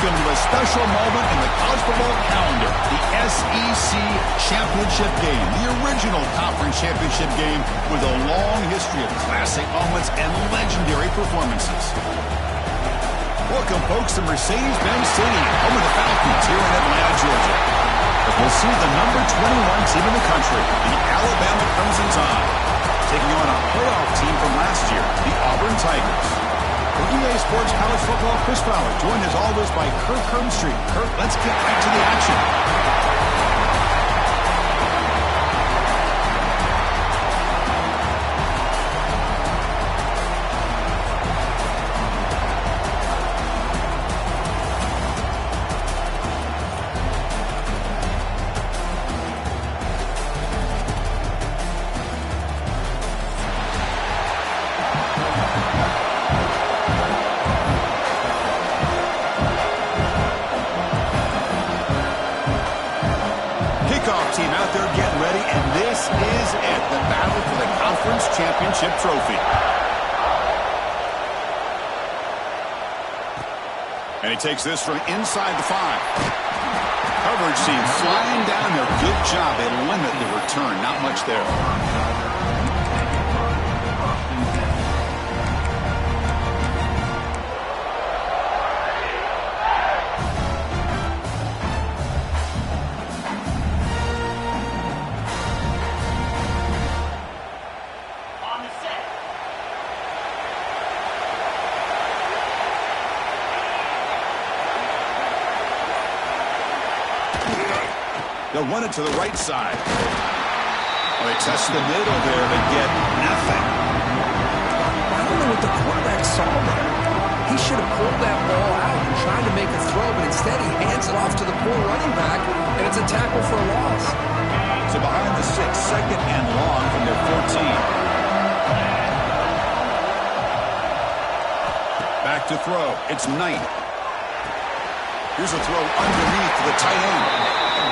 Welcome to a special moment in the college football calendar, the SEC Championship Game, the original conference championship game with a long history of classic moments and legendary performances. Welcome, folks, to Mercedes-Benz Stadium, home of the Falcons here in Atlanta, Georgia. We'll see the number 21 team in the country, the Alabama Crimson Tide, taking on a playoff team from last year, the Auburn Tigers. For EA Sports College Football, Chris Fowler, joined as always by Kirk Herbstreit. Kirk, let's get right to the action. Team out there getting ready, and this is it, the battle for the conference championship trophy. And he takes this from inside the 5. Coverage team flying down there. Good job. They limit the return. Not much there. They'll run it to the right side. Well, they test the middle there to get nothing. I don't know what the quarterback saw there. He should have pulled that ball out and tried to make a throw, but instead he hands it off to the poor running back, and it's a tackle for a loss. So behind the 6, second and long from their 14. Back to throw. It's Knight. Here's a throw underneath to the tight end.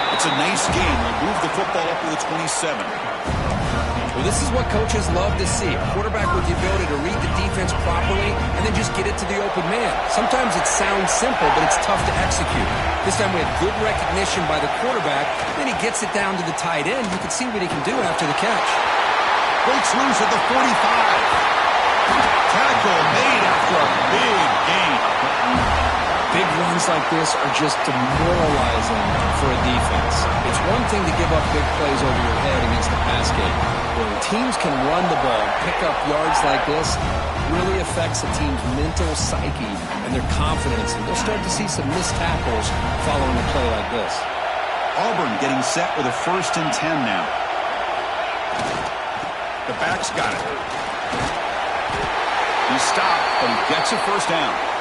It's a nice game. They'll move the football up to the 27. Well, this is what coaches love to see. A quarterback with the ability to read the defense properly and then just get it to the open man. Sometimes it sounds simple, but it's tough to execute. This time we had good recognition by the quarterback. Then he gets it down to the tight end. You can see what he can do after the catch. Breaks loose at the 45. Tackle made after a big gain. Big runs like this are just demoralizing for a defense. It's one thing to give up big plays over your head against the pass game. When teams can run the ball and pick up yards like this, it really affects a team's mental psyche and their confidence. And they'll start to see some missed tackles following a play like this. Auburn getting set with a 1st and 10 now. The back's got it. He stopped, but he gets a 1st down.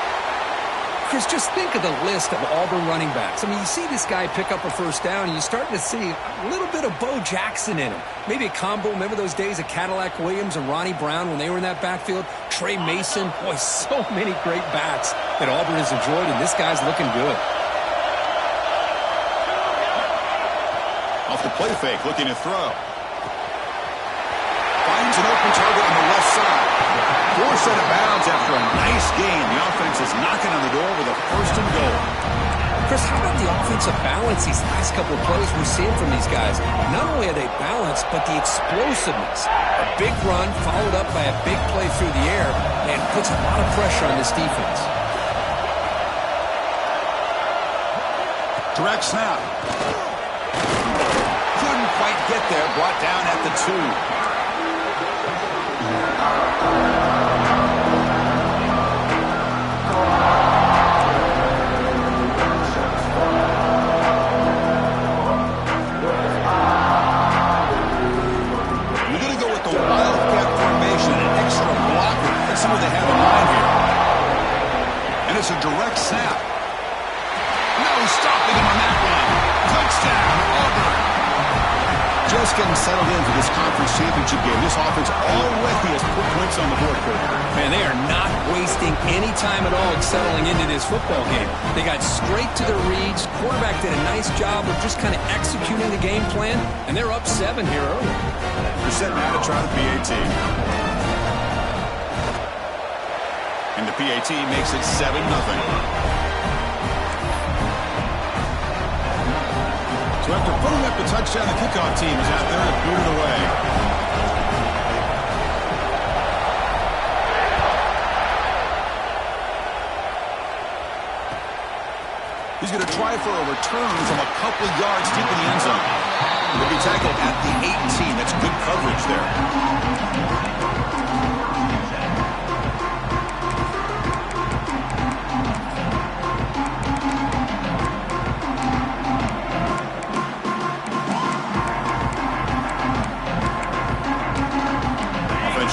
Chris, just think of the list of Auburn running backs. I mean, you see this guy pick up a 1st down, and you're starting to see a little bit of Bo Jackson in him. Maybe a combo. Remember those days of Cadillac Williams and Ronnie Brown when they were in that backfield? Trey Mason. Boy, so many great backs that Auburn has enjoyed, and this guy's looking good. Off the play fake, looking to throw. Finds an open target on the left side. Forced out of bounds after a nice gain. The offense is knocking on the door with a 1st and goal. Chris, how about the offensive balance these last couple of plays we're seeing from these guys? Not only are they balanced, but the explosiveness. A big run followed up by a big play through the air, and puts a lot of pressure on this defense. Direct snap. Couldn't quite get there. Brought down at the 2. See what they have in mind here. And it's a direct snap. No stopping him on that one. Touchdown, Auburn. Just getting settled in for this conference championship game. This offense already has put points on the board, Kirk. Man, they are not wasting any time at all settling into this football game. They got straight to their reads. Quarterback did a nice job of just kind of executing the game plan, and they're up 7 here early. They're setting out to try the PAT. And the PAT makes it 7-0. So after putting up the touchdown, the kickoff team is out there to boot it away. He's going to try for a return from a couple of yards deep in the end zone. He'll be tackled at the 18. That's good coverage there.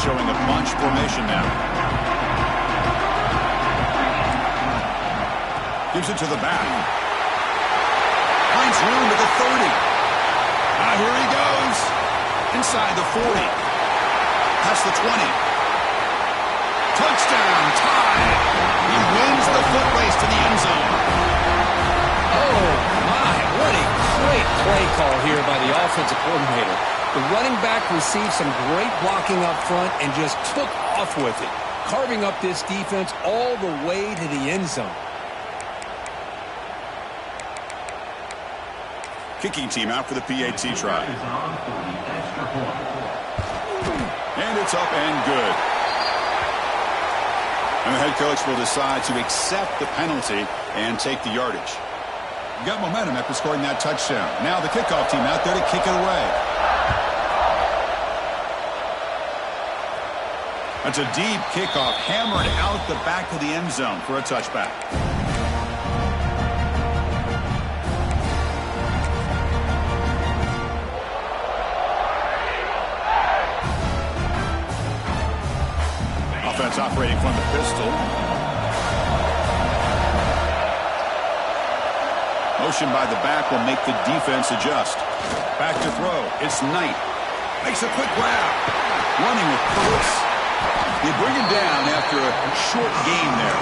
Showing a bunch formation now. Gives it to the back. Finds room at the 30. Here he goes. Inside the 40. Past the 20. Touchdown, tie. He wins the foot race to the end zone. Oh, my. What a great play call here by the offensive coordinator. The running back received some great blocking up front and just took off with it, carving up this defense all the way to the end zone. Kicking team out for the PAT try. And it's up and good. And the head coach will decide to accept the penalty and take the yardage. You got momentum after scoring that touchdown. Now the kickoff team out there to kick it away. That's a deep kickoff, hammered out the back of the end zone for a touchback. Offense operating from the pistol. Motion by the back will make the defense adjust. Back to throw. It's Knight. Makes a quick grab. Running with purpose. They bring him down after a short gain there.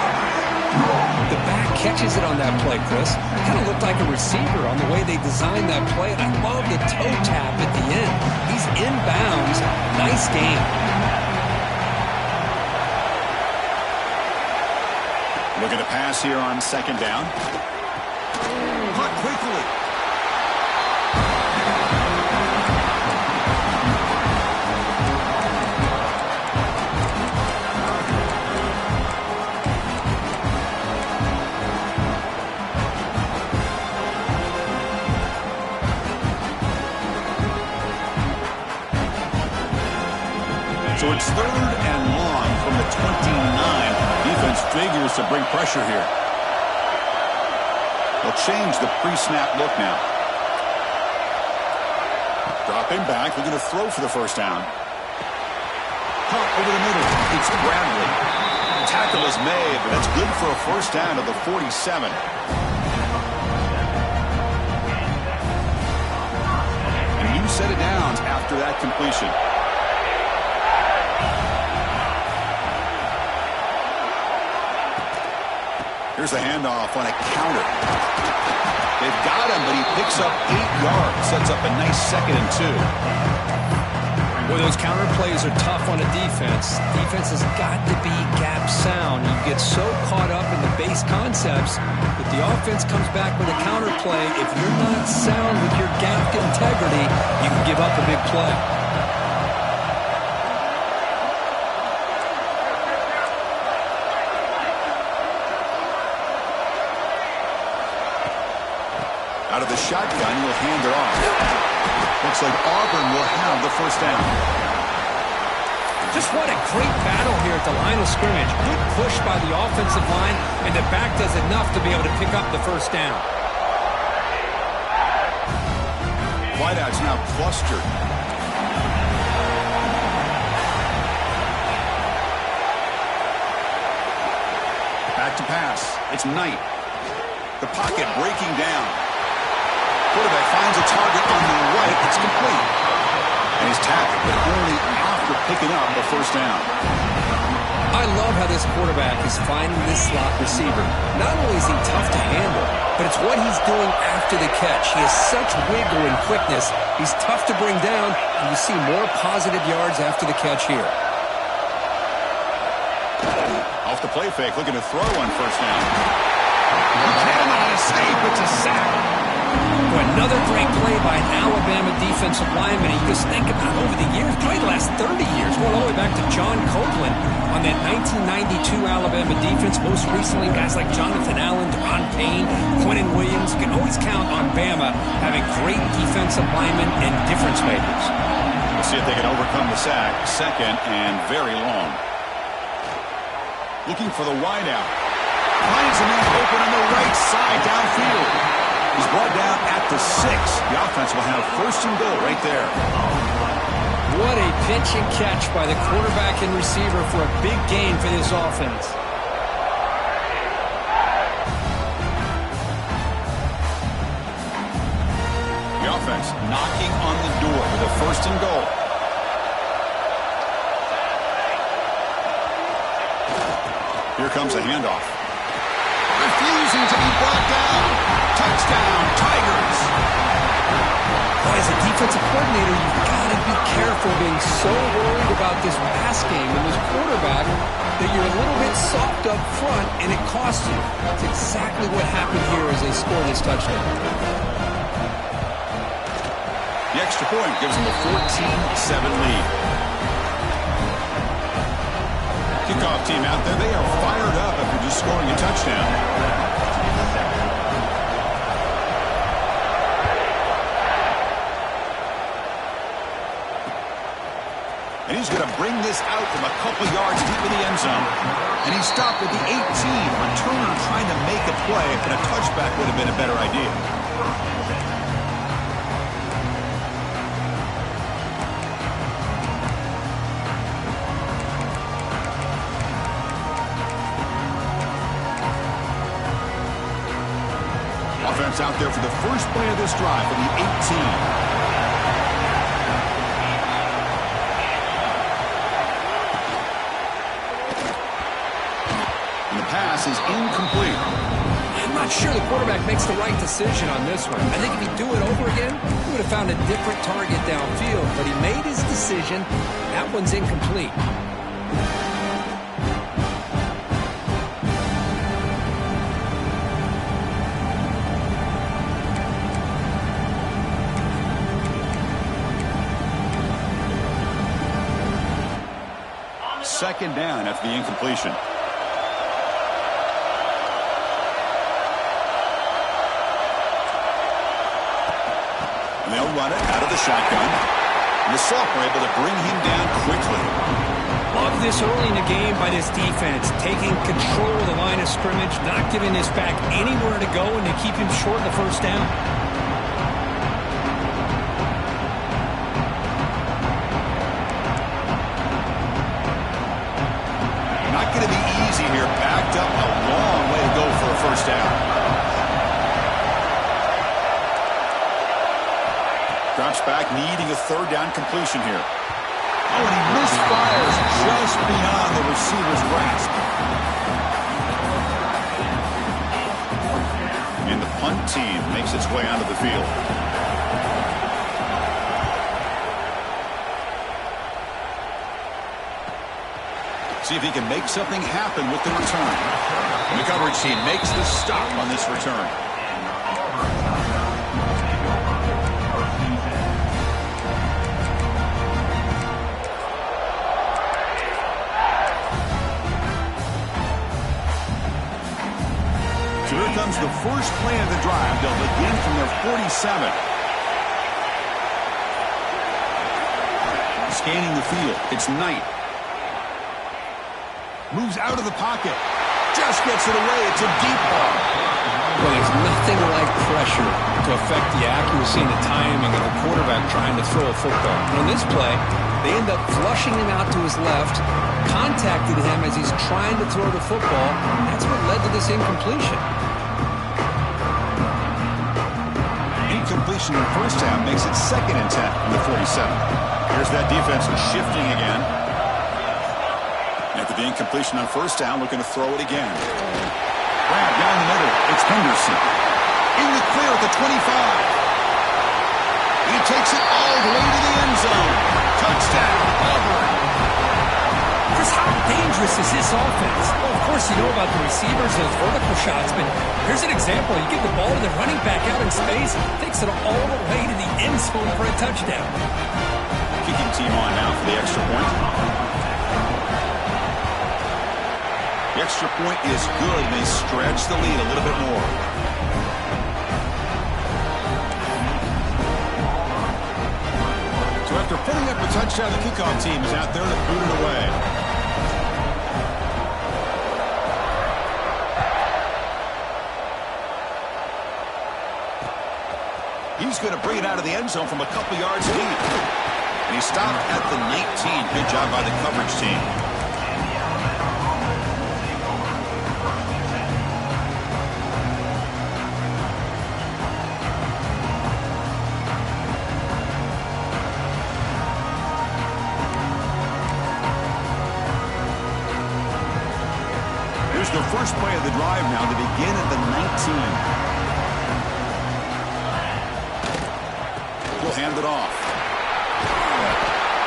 The back catches it on that play, Chris. It kind of looked like a receiver on the way they designed that play. I love the toe tap at the end. He's inbounds. Nice game. Looking to pass here on second down. Caught quickly. So it's 3rd and long from the 29. Defense figures to bring pressure here. They'll change the pre-snap look now. Dropping back, looking to throw for the first down. Caught over the middle. It's Bradley. Tackle is made, but that's good for a first down to the 47. And you set it down after that completion. Here's the handoff on a counter. They've got him, but he picks up 8 yards. Sets up a nice 2nd and 2. Well, those counter plays are tough on a defense. Defense has got to be gap sound. You get so caught up in the base concepts that the offense comes back with a counter play. If you're not sound with your gap integrity, you can give up a big play. Out of the shotgun, will hand it off. Looks like Auburn will have the first down. Just what a great battle here at the line of scrimmage. Good push by the offensive line, and the back does enough to be able to pick up the first down. Wideouts now clustered. Back to pass. It's Knight. The pocket breaking down. Quarterback finds a target on the right. It's complete. And he's tackled, but only after picking up the first down. I love how this quarterback is finding this slot receiver. Not only is he tough to handle, but it's what he's doing after the catch. He has such wiggle and quickness. He's tough to bring down, and you see more positive yards after the catch here. Off the play fake, looking to throw on first down. He cannot escape. It's a sack. Boy, another great play by an Alabama defensive lineman. And you just think about over the years, probably the last 30 years, going all the way back to John Copeland on that 1992 Alabama defense. Most recently, guys like Jonathan Allen, Deron Payne, Quentin Williams. You can always count on Bama having great defensive linemen and difference makers. We'll see if they can overcome the sack. Second and very long. Looking for the wideout. Finds a man open on the right side downfield. He's brought down at the 6. The offense will have first and goal right there. What a pitch and catch by the quarterback and receiver for a big gain for this offense. The offense knocking on the door with a first and goal. Here comes a handoff. Refusing to be brought down. Touchdown, Tigers. Boy, as a defensive coordinator, you've got to be careful being so worried about this pass game and this quarterback that you're a little bit soft up front and it costs you. That's exactly what happened here as they scored this touchdown. The extra point gives them a 14-7 lead. Kickoff team out there, they are fired up after just scoring a touchdown. And he's going to bring this out from a couple yards deep in the end zone. And he stopped at the 18. Returner trying to make a play, and a touchback would have been a better idea. Offense out there for the first play of this drive from the 18. Pass is incomplete. I'm not sure the quarterback makes the right decision on this one. I think if he'd do it over again, he would have found a different target downfield. But he made his decision. That one's incomplete. Second down after the incompletion. They'll run it out of the shotgun. And the sophomore able to bring him down quickly. Love this early in the game by this defense, taking control of the line of scrimmage, not giving this back anywhere to go, and to keep him short of the first down. Not going to be easy here. Backed up a long way to go for a first down. Drops back, needing a third down completion here. Oh, and he misfires just beyond the receiver's grasp. And the punt team makes its way onto the field. See if he can make something happen with the return. And the coverage team makes the stop on this return. So here comes the first play of the drive. They'll begin from their 47. Scanning the field. It's Knight. Moves out of the pocket. Just gets it away. It's a deep ball. Well, there's nothing like pressure to affect the accuracy and the timing of a quarterback trying to throw a football. On this play, they end up flushing him out to his left, contacted him as he's trying to throw the football. That's what led to this incompletion. Incompletion in the first half makes it 2nd and 10 from the 47. Here's that defense shifting again. After the incompletion on first down, looking to throw it again. Grab down the middle. It's Henderson. In the clear at the 25. And he takes it all the way to the end zone. Touchdown, Auburn. Chris, how dangerous is this offense? Well, of course, you know about the receivers, those vertical shots, but here's an example. You give the ball to the running back out in space, takes it all the way to the end zone for a touchdown. Kicking team on now for the extra point. The extra point is good, and they stretch the lead a little bit more. So after putting up a touchdown, the kickoff team is out there to boot it away. He's going to bring it out of the end zone from a couple yards deep. And he stopped at the 19. Good job by the coverage team. Here's the first play of the drive now to begin at the 19. He'll hand it off.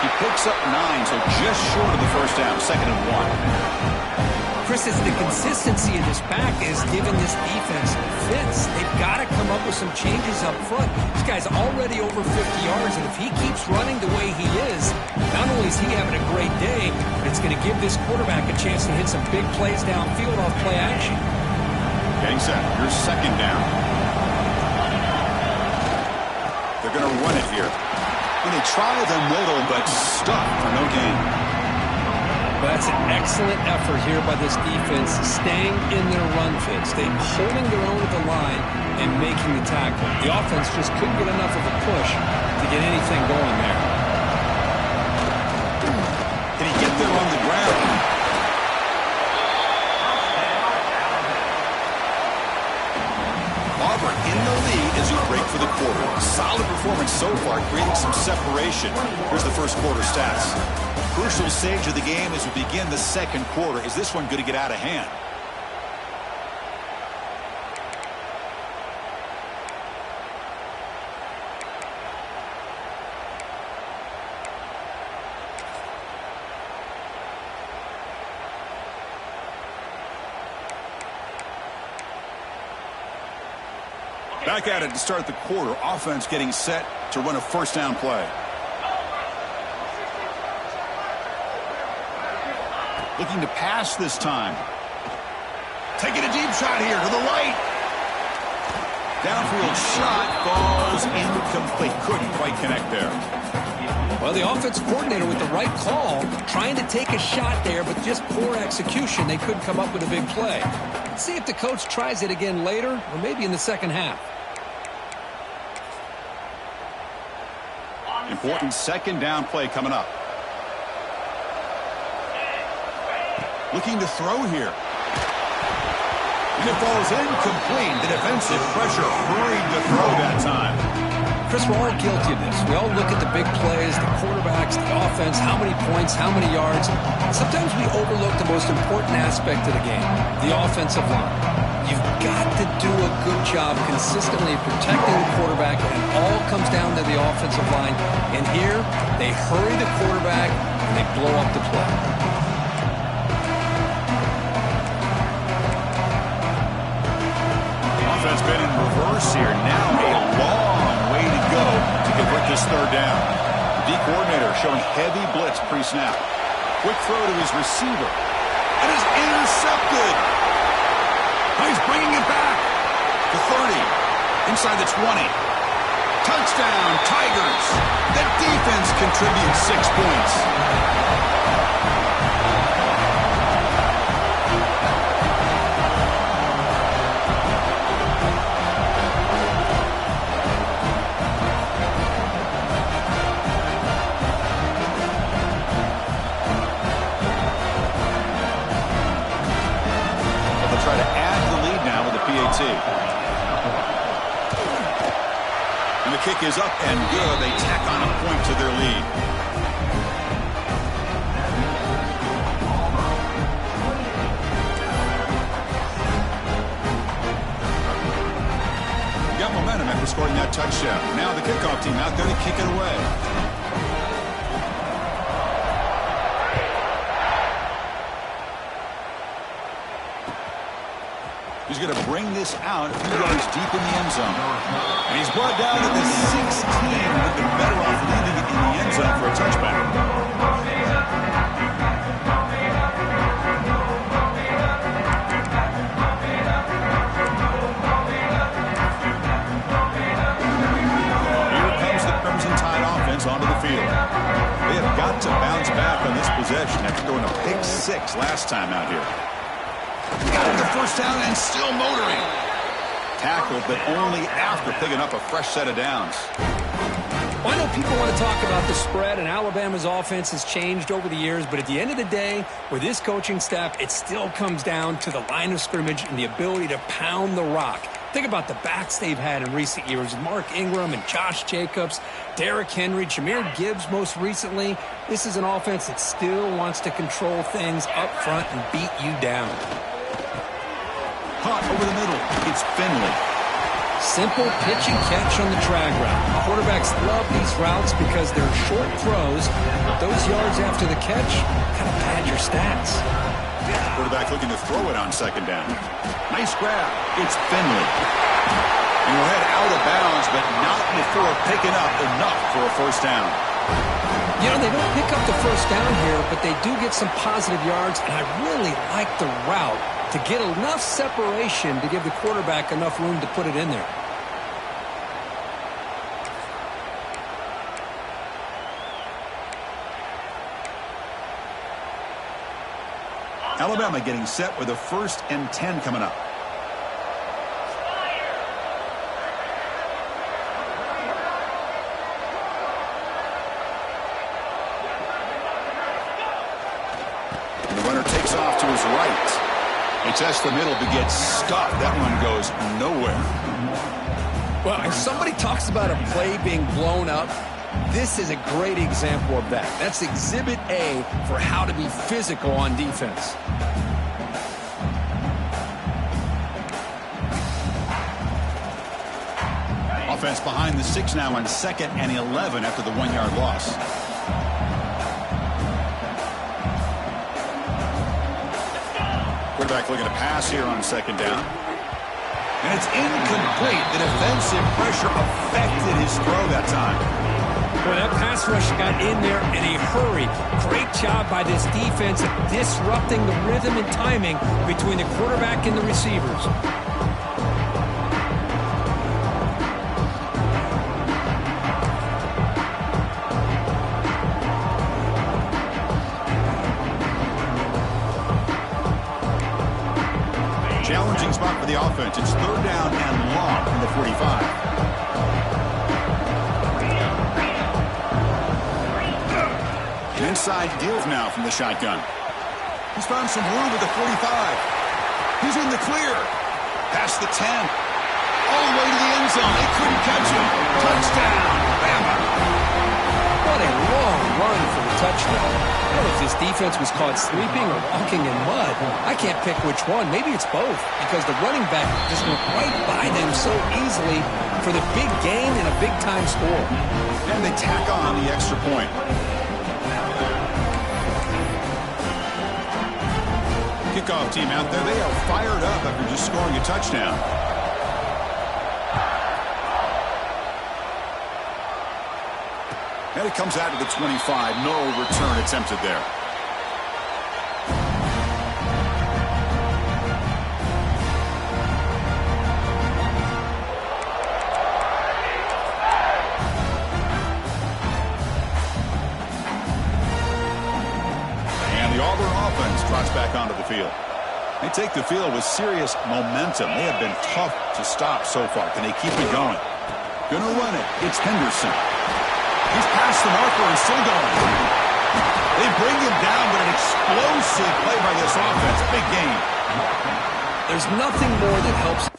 He picks up 9, so just short of the first down, 2nd and 1. Chris, it's the consistency of this back is giving this defense fits. They've got to come up with some changes up front. This guy's already over 50 yards, and if he keeps running the way he is, not only is he having a great day, but it's going to give this quarterback a chance to hit some big plays downfield off play action. Getting set. Here's 2nd down. They're going to run it here. And they try the middle, but stuck for no gain. That's an excellent effort here by this defense, staying in their run fits. They're holding their own at the line and making the tackle. The offense just couldn't get enough of a push to get anything going there. Can he get there on the ground? Auburn in the lead as we break for the quarter. Solid performance so far, creating some separation. Here's the first quarter stats. Crucial stage of the game as we begin the second quarter. Is this one going to get out of hand? Back at it to start the quarter. Offense getting set to run a first down play. Looking to pass this time. Taking a deep shot here to the right. Downfield shot falls incomplete. Couldn't quite connect there. Well, the offense coordinator with the right call, trying to take a shot there, but just poor execution. They couldn't come up with a big play. Let's see if the coach tries it again later or maybe in the second half. Important second down play coming up. Looking to throw here. And it falls incomplete. The defensive pressure hurried to throw that time. Chris, we're all guilty of this. We all look at the big plays, the quarterbacks, the offense, how many points, how many yards. Sometimes we overlook the most important aspect of the game, the offensive line. You've got to do a good job consistently protecting the quarterback, and it all comes down to the offensive line. And here, they hurry the quarterback, and they blow up the play. Offense been in reverse here. Now a long way to go to convert this third down. The D coordinator showing heavy blitz pre-snap. Quick throw to his receiver. It is intercepted. He's bringing it back to 30, inside the 20. Touchdown, Tigers. The defense contributes 6 points. They'll try to add the lead now with the PAT. And the kick is up and good. They tack on a point to their lead. Got momentum after scoring that touchdown. Now the kickoff team out there to kick it away. He's going to bring this out a few yards deep in the end zone. And he's brought down at the 16. Would have been better off leaving it in the end zone for a touchback. Here comes the Crimson Tide offense onto the field. They have got to bounce back on this possession after throwing a pick 6 last time out here. Got him the first down and still motoring. Tackled, but only after picking up a fresh set of downs. Well, I know people want to talk about the spread, and Alabama's offense has changed over the years, but at the end of the day, with this coaching staff, it still comes down to the line of scrimmage and the ability to pound the rock. Think about the backs they've had in recent years. Mark Ingram and Josh Jacobs, Derrick Henry, Jahmyr Gibbs most recently. This is an offense that still wants to control things up front and beat you down. Caught over the middle. It's Finley. Simple pitch and catch on the drag route. Quarterbacks love these routes because they're short throws. Those yards after the catch kind of pad your stats. Quarterback looking to throw it on second down. Nice grab. It's Finley. And we'll head out of bounds, but not before picking up enough for a first down. You know, they don't pick up the first down here, but they do get some positive yards, and I really like the route to get enough separation to give the quarterback enough room to put it in there. Alabama getting set with a 1st and 10 coming up. And the runner takes off to his right. He tests the middle but gets stuffed. That one goes nowhere. Well, if somebody talks about a play being blown up, this is a great example of that. That's Exhibit A for how to be physical on defense. Offense behind the 6 now on 2nd and 11 after the 1-yard loss. Quarterback looking to pass here on 2nd down. And it's incomplete. The defensive pressure affected his throw that time. Boy, that pass rush got in there in a hurry. Great job by this defense of disrupting the rhythm and timing between the quarterback and the receivers. Challenging spot for the offense. It's 3rd down and long from the 45. Inside deal now from the shotgun. He's found some room at the 45. He's in the clear. Past the 10. All the way to the end zone. They couldn't catch him. Touchdown, Bama. What a long run for the touchdown. I don't know if this defense was caught sleeping or walking in mud. I can't pick which one. Maybe it's both because the running back just went right by them so easily for the big gain and a big-time score. And they tack on the extra point. Kickoff team out there. They are fired up after just scoring a touchdown. And it comes out to the 25. No return attempted there. And the Auburn offense trots back onto the field. They take the field with serious momentum. They have been tough to stop so far. Can they keep it going? Gonna run it. It's Henderson. He's past the marker and still going. They bring him down, but an explosive play by this offense. Big game. There's nothing more that helps.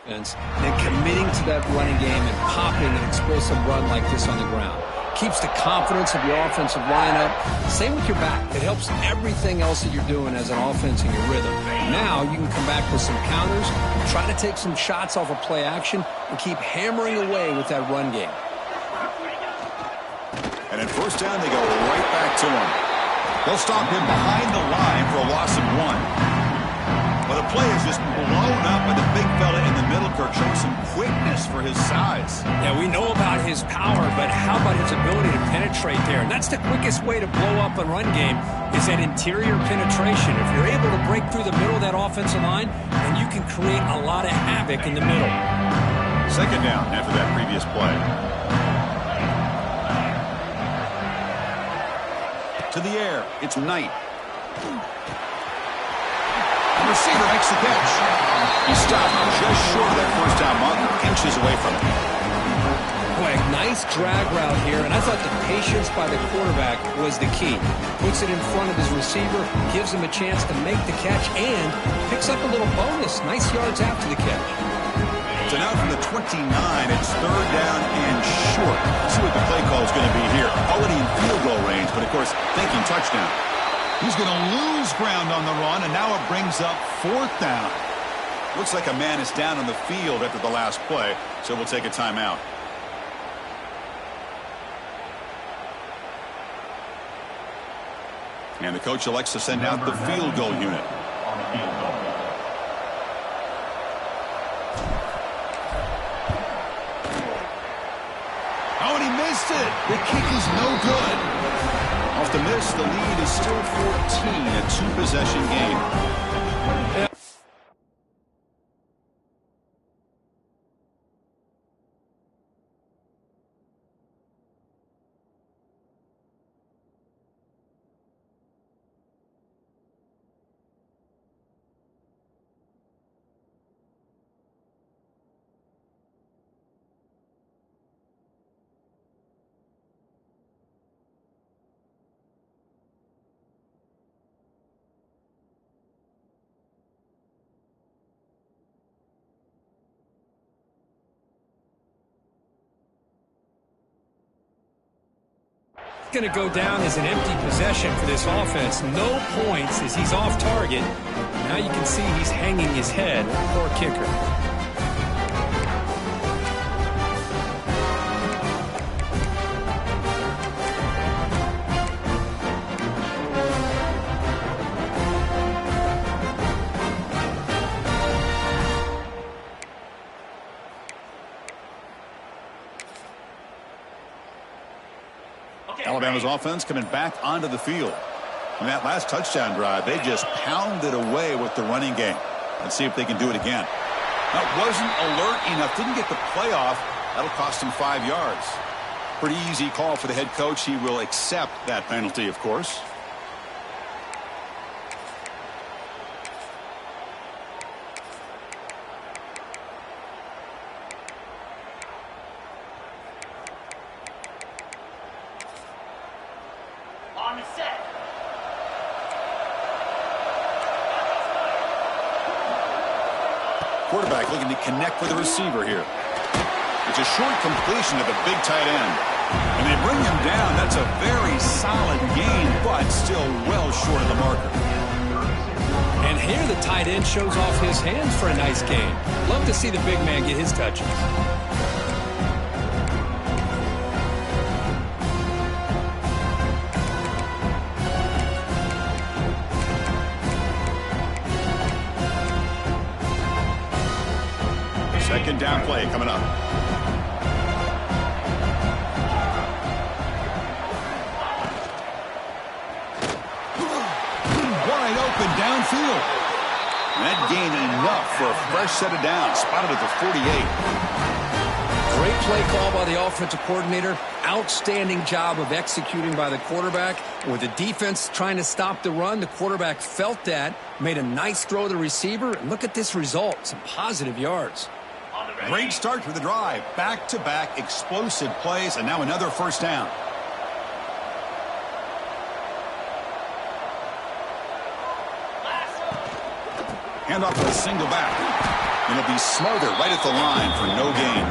And then committing to that running game and popping an explosive run like this on the ground. Keeps the confidence of your offensive lineup. Same with your back. It helps everything else that you're doing as an offense in your rhythm. Now you can come back with some counters, try to take some shots off of play action, and keep hammering away with that run game. And at first down, they go right back to him. They'll stop him behind the line for a loss of 1. Well, the play is just blown up by the big fella in the middle, Kirk, showing some quickness for his size. Yeah, we know about his power, but how about his ability to penetrate there? And that's the quickest way to blow up a run game is that interior penetration. If you're able to break through the middle of that offensive line, then you can create a lot of havoc in the middle. Second down after that previous play. To the air, it's Knight. The receiver makes the catch. He stopped just short of that first down marker, inches away from it. Boy, nice drag route here, and I thought the patience by the quarterback was the key. Puts it in front of his receiver, gives him a chance to make the catch, and picks up a little bonus. Nice yards after the catch. So now from the 29, it's third down and short. Let's see what the play call is going to be here. Already in field goal range, but of course, thinking touchdown. He's going to lose ground on the run, and now it brings up fourth down. Looks like a man is down on the field after the last play, so we'll take a timeout. And the coach elects to send out the field goal unit. Oh, and he missed it. The kick is no good. Off the miss, the lead is still 14, a two-possession game. Going to go down as an empty possession for this offense. No points as he's off target. Now you can see he's hanging his head. Poor kicker. Alabama's offense coming back onto the field. On that last touchdown drive, they just pounded away with the running game. Let's see if they can do it again. That wasn't alert enough. Didn't get the playoff. That'll cost him 5 yards. Pretty easy call for the head coach. He will accept that penalty, of course. Quarterback looking to connect with the receiver here. It's a short completion to the big tight end. And they bring him down. That's a very solid gain, but still well short of the marker. And here the tight end shows off his hands for a nice gain. Love to see the big man get his touches. Second down play coming up. Wide open downfield. And that gain enough for a fresh set of downs. Spotted at the 48. Great play call by the offensive coordinator. Outstanding job of executing by the quarterback. With the defense trying to stop the run, the quarterback felt that, made a nice throw to the receiver. And look at this result. Some positive yards. Great start to the drive. Back-to-back explosive plays, and now another first down. Hand off to a single back. And it'll be smothered right at the line for no gain.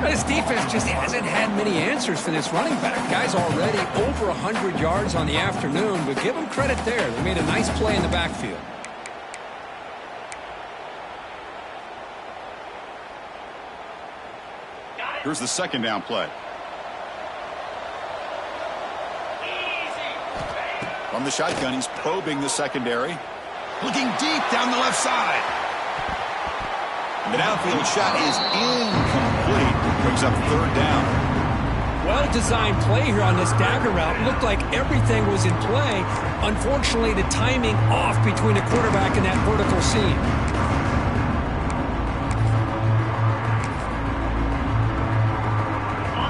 This defense just hasn't had many answers for this running back. Guy's already over 100 yards on the afternoon, but give him credit there. They made a nice play in the backfield. Here's the second down play. From the shotgun, he's probing the secondary. Looking deep down the left side. The downfield shot is incomplete. Brings up third down. Well-designed play here on this dagger route. Looked like everything was in play. Unfortunately, the timing off between the quarterback and that vertical seam.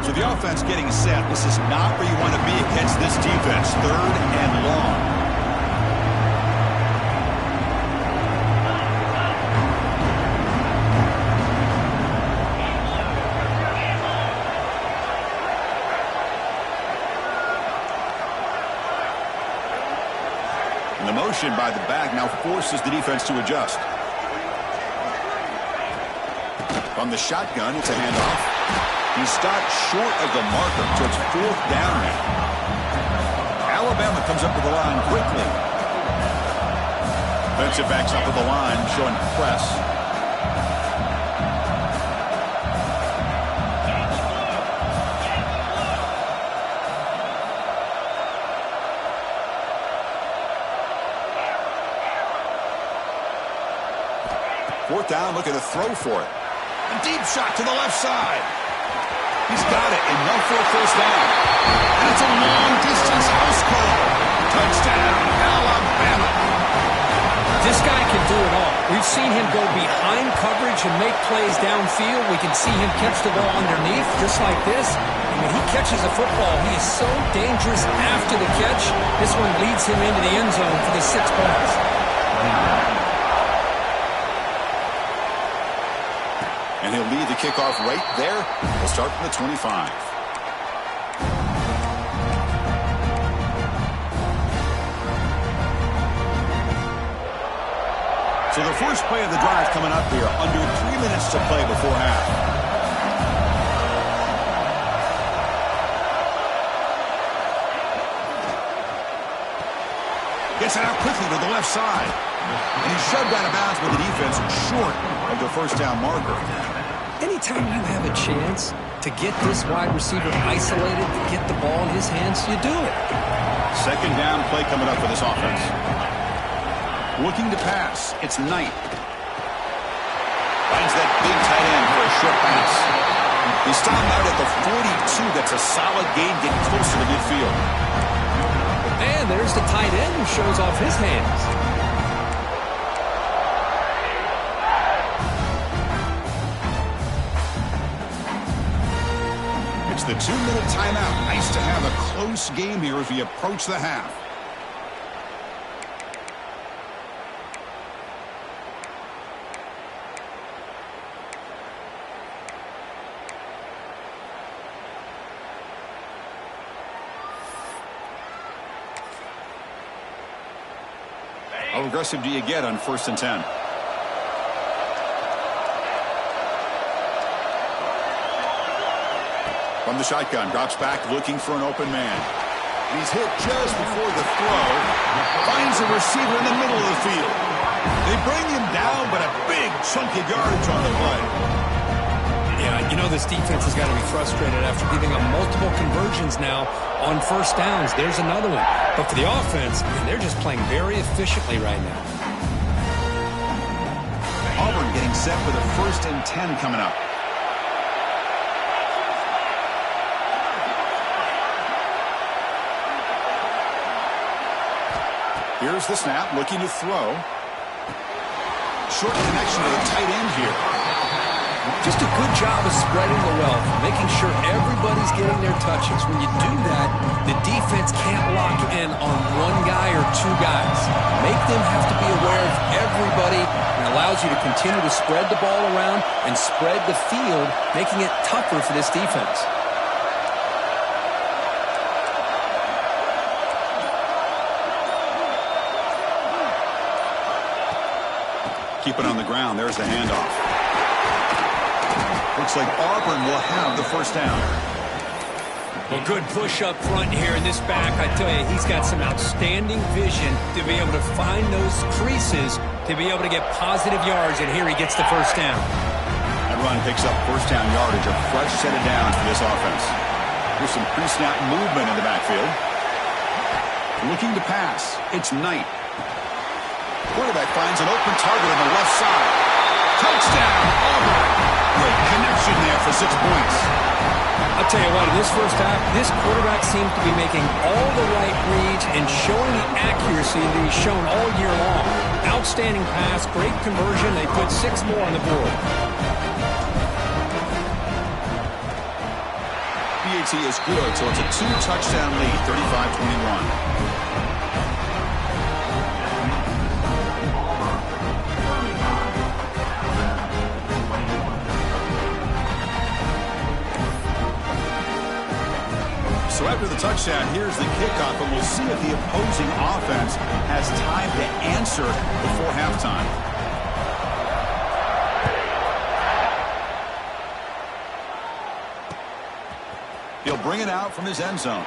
So the offense getting set. This is not where you want to be against this defense. Third and long. And the motion by the back now forces the defense to adjust. From the shotgun, it's a handoff. He stopped short of the marker, so it's fourth down now. Alabama comes up to the line quickly. Defensive backs up to the line, showing press. Fourth down, looking to throw for it. A deep shot to the left side. He's got it, enough for a first down. And it's a long-distance house call. Touchdown, Alabama. This guy can do it all. We've seen him go behind coverage and make plays downfield. We can see him catch the ball underneath, just like this. And when he catches a football, he is so dangerous after the catch. This one leads him into the end zone for the 6 points. And he'll lead the kickoff right there. We'll start from the 25. So the first play of the drive coming up here. Under 3 minutes to play before half. Gets it out quickly to the left side. And he's shoved out of bounds with the defense short of the first down marker. Anytime you have a chance to get this wide receiver isolated, to get the ball in his hands, you do it. Second down play coming up for this offense. Looking to pass. It's Knight. Finds that big tight end for a short pass. He's stopped out at the 42. That's a solid gain, getting closer to midfield. And there's the tight end who shows off his hands. It's the 2-minute timeout. Nice to have a close game here as we approach the half. How aggressive do you get on 1st and 10? From the shotgun, drops back looking for an open man. He's hit just before the throw. Finds a receiver in the middle of the field. They bring him down, but a big chunk of yardage on the play. Yeah, you know this defense has got to be frustrated after giving up multiple conversions now on first downs. There's another one. But for the offense, they're just playing very efficiently right now. Auburn getting set for the 1st and 10 coming up. Here's the snap, looking to throw. Short connection to the tight end here. Just a good job of spreading the wealth, making sure everybody's getting their touches. When you do that, the defense can't lock in on one guy or 2 guys. Make them have to be aware of everybody, and allows you to continue to spread the ball around and spread the field, making it tougher for this defense. Keep it on the ground. There's the handoff. Looks like Auburn will have the first down. Well, good push up front here in this back. I tell you, he's got some outstanding vision to be able to find those creases, to be able to get positive yards, and here he gets the first down. That run picks up first down yardage, a fresh set of downs for this offense. Here's some pre-snap movement in the backfield. Looking to pass. It's Knight. Quarterback finds an open target on the left side. Touchdown, Auburn. Great connection there for 6 points. I'll tell you what, in this first half, this quarterback seems to be making all the right reads and showing the accuracy that he's shown all year long. Outstanding pass, great conversion. They put 6 more on the board. BAT is good, so it's a 2-touchdown lead, 35-21. So after the touchdown, here's the kickoff, and we'll see if the opposing offense has time to answer before halftime. He'll bring it out from his end zone.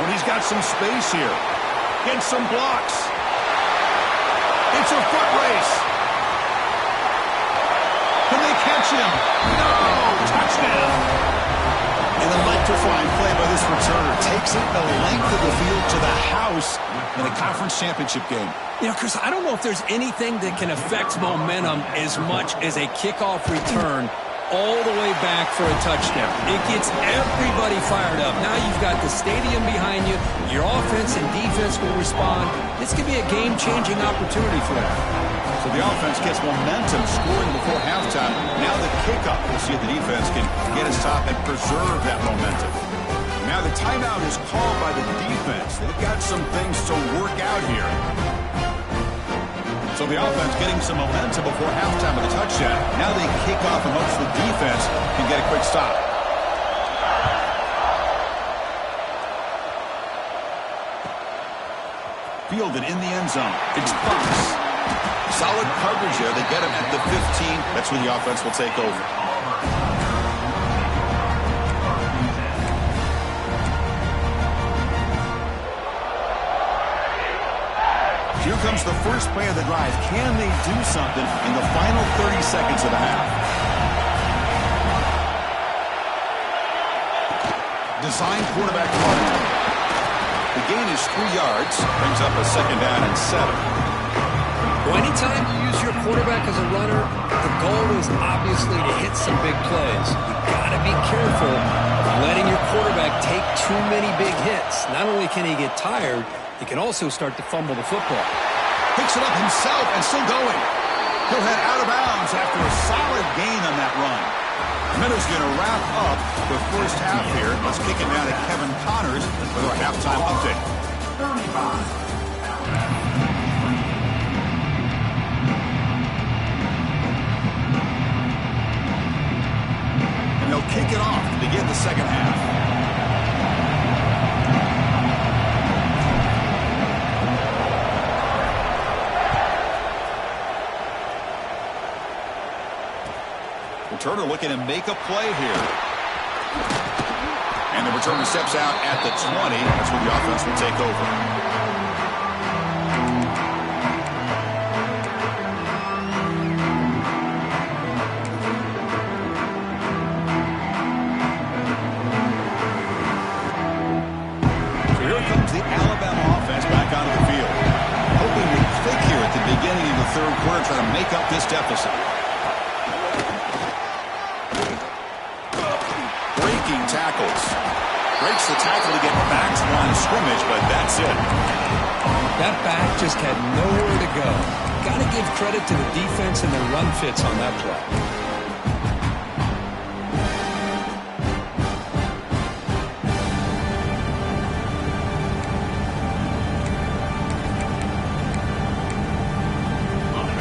Oh, he's got some space here. Gets some blocks. It's a foot race. Can they catch him? No! Touchdown! An electrifying play by this returner. Takes it the length of the field to the house in a conference championship game. You know, Chris, I don't know if there's anything that can affect momentum as much as a kickoff return all the way back for a touchdown. It gets everybody fired up. Now you've got the stadium behind you. Your offense and defense will respond. This could be a game-changing opportunity for them. So the offense gets momentum scoring before halftime. Now the kickoff. We'll see if the defense can get a stop and preserve that momentum. Now the timeout is called by the defense. They've got some things to work out here. So the offense getting some momentum before halftime with a touchdown. Now they kick off and hopes the defense can get a quick stop. Fielded in the end zone. It's Fox. Solid coverage there. They get him at the 15. That's where the offense will take over. Here comes the first play of the drive. Can they do something in the final 30 seconds of the half? Design quarterback run. The gain is 3 yards. Brings up a second down and 7. Well, anytime you use your quarterback as a runner, the goal is obviously to hit some big plays. You've got to be careful of letting your quarterback take too many big hits. Not only can he get tired, he can also start to fumble the football. Picks it up himself and still going. He'll head out of bounds after a solid gain on that run. Meadows going to wrap up the first half here. Let's kick it down to Kevin Connors with our halftime update. And they'll kick it off to begin the second half. Returner looking to make a play here. And the returner steps out at the 20. That's where the offense will take over. So here comes the Alabama offense back onto the field. Hoping to click here at the beginning of the third quarter, try to make up this deficit. Tackles. Breaks the tackle to get back to the line of scrimmage, but that's it. That back just had nowhere to go. Got to give credit to the defense and their run fits on that play.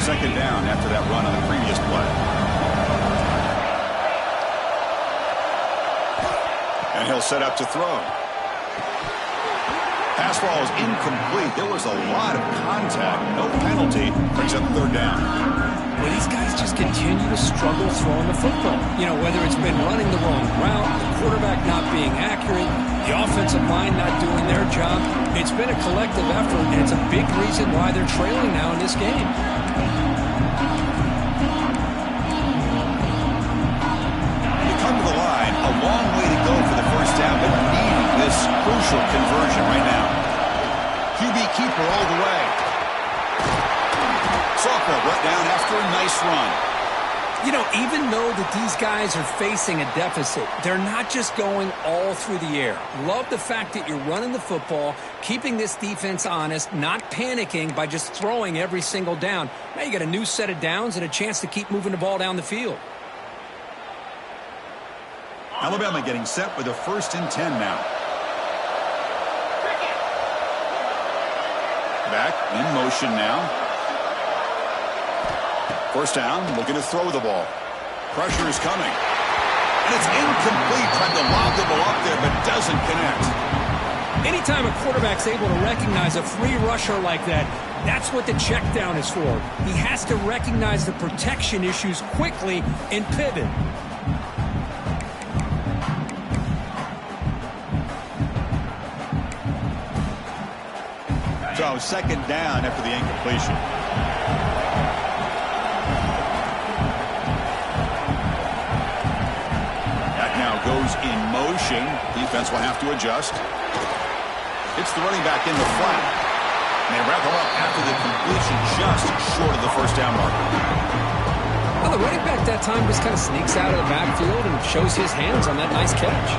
Second down after that run on the previous play. And he'll set up to throw. pass ball is incomplete. There was a lot of contact. No penalty. Brings up third down. Well, these guys just continue to struggle throwing the football. You know, whether it's been running the wrong route, the quarterback not being accurate, the offensive line not doing their job. It's been a collective effort, and it's a big reason why they're trailing now in this game. They come to the line. A long way to go for the first down, but needing this crucial conversion right now. QB keeper all the way. Softball brought down after a nice run. You know, even though that these guys are facing a deficit, they're not just going all through the air. Love the fact that you're running the football, keeping this defense honest, not panicking by just throwing every single down. Now you got a new set of downs and a chance to keep moving the ball down the field. Alabama getting set with a 1st and 10 now. Back in motion now. First down, looking to throw the ball. Pressure is coming. And it's incomplete. Trying to lob the ball up there, but doesn't connect. Anytime a quarterback's able to recognize a free rusher like that, that's what the check down is for. He has to recognize the protection issues quickly and pivot. So 2nd down after the incompletion. Goes in motion. Defense will have to adjust. It's the running back in the flat. And they wrap him up after the completion just short of the first down marker. Well, the running back that time just kind of sneaks out of the backfield and shows his hands on that nice catch.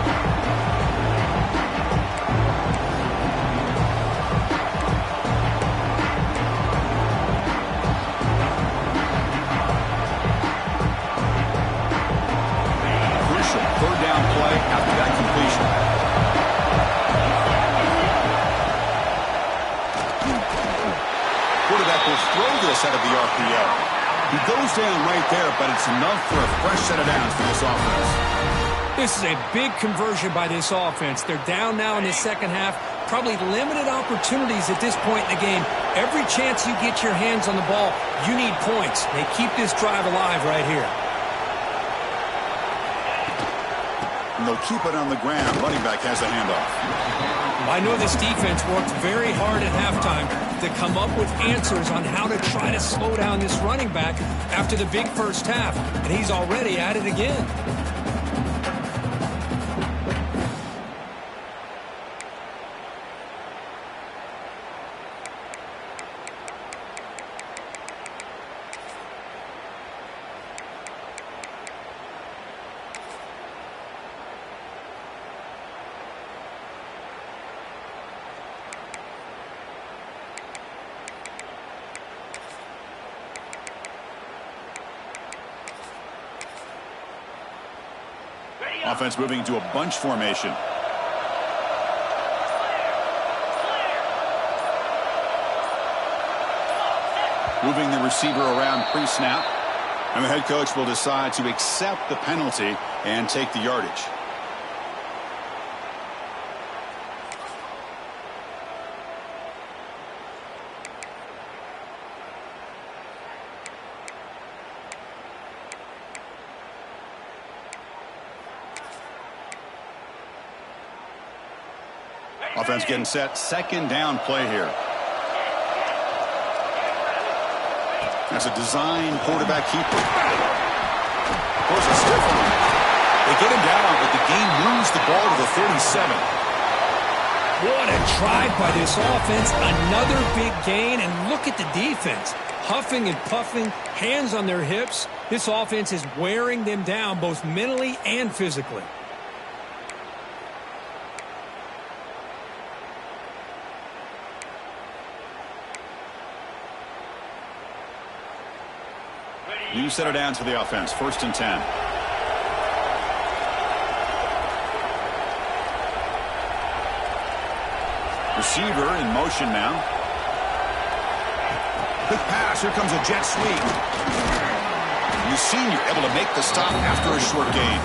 After that completion. Quarterback will throw this out of the RPO. He goes down right there, but it's enough for a fresh set of downs for this offense. This is a big conversion by this offense. They're down now in the second half. Probably limited opportunities at this point in the game. Every chance you get your hands on the ball, you need points. They keep this drive alive right here. And they'll keep it on the ground. Running back has a handoff. I know this defense worked very hard at halftime to come up with answers on how to try to slow down this running back after the big first half. And he's already at it again. Offense moving to a bunch formation. Moving the receiver around pre-snap. And the head coach will decide to accept the penalty and take the yardage. Offense getting set. 2nd down play here. That's a design quarterback keeper. Of course, a stiff one. They get him down, but the game moves the ball to the 37. What a drive by this offense. Another big gain, and look at the defense. Huffing and puffing, hands on their hips. This offense is wearing them down both mentally and physically. New set of downs for the offense. 1st and 10. Receiver in motion now. Quick pass. Here comes a jet sweep. the senior able to make the stop after a short gain.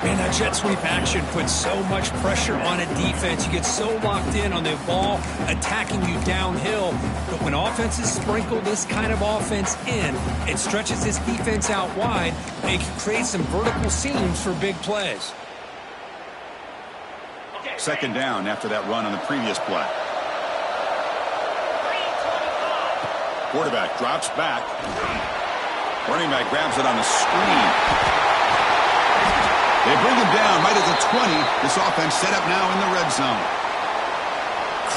Man, that jet sweep action puts so much pressure on a defense. You get so locked in on the ball attacking you downhill. But when offenses sprinkle this kind of offense in, it stretches this defense out wide, and it can create some vertical seams for big plays. Second down after that run on the previous play. Quarterback drops back. Running back grabs it on the screen. They bring him down right at the 20. This offense set up now in the red zone.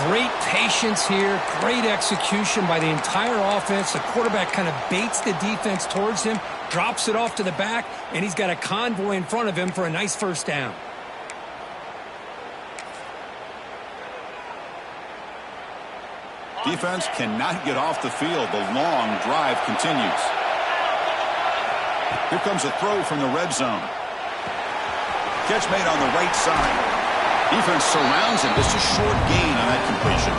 Great patience here. Great execution by the entire offense. The quarterback kind of baits the defense towards him, drops it off to the back, and he's got a convoy in front of him for a nice first down. Defense cannot get off the field. The long drive continues. Here comes a throw from the red zone. Catch made on the right side. Defense surrounds him. Just a short gain on that completion.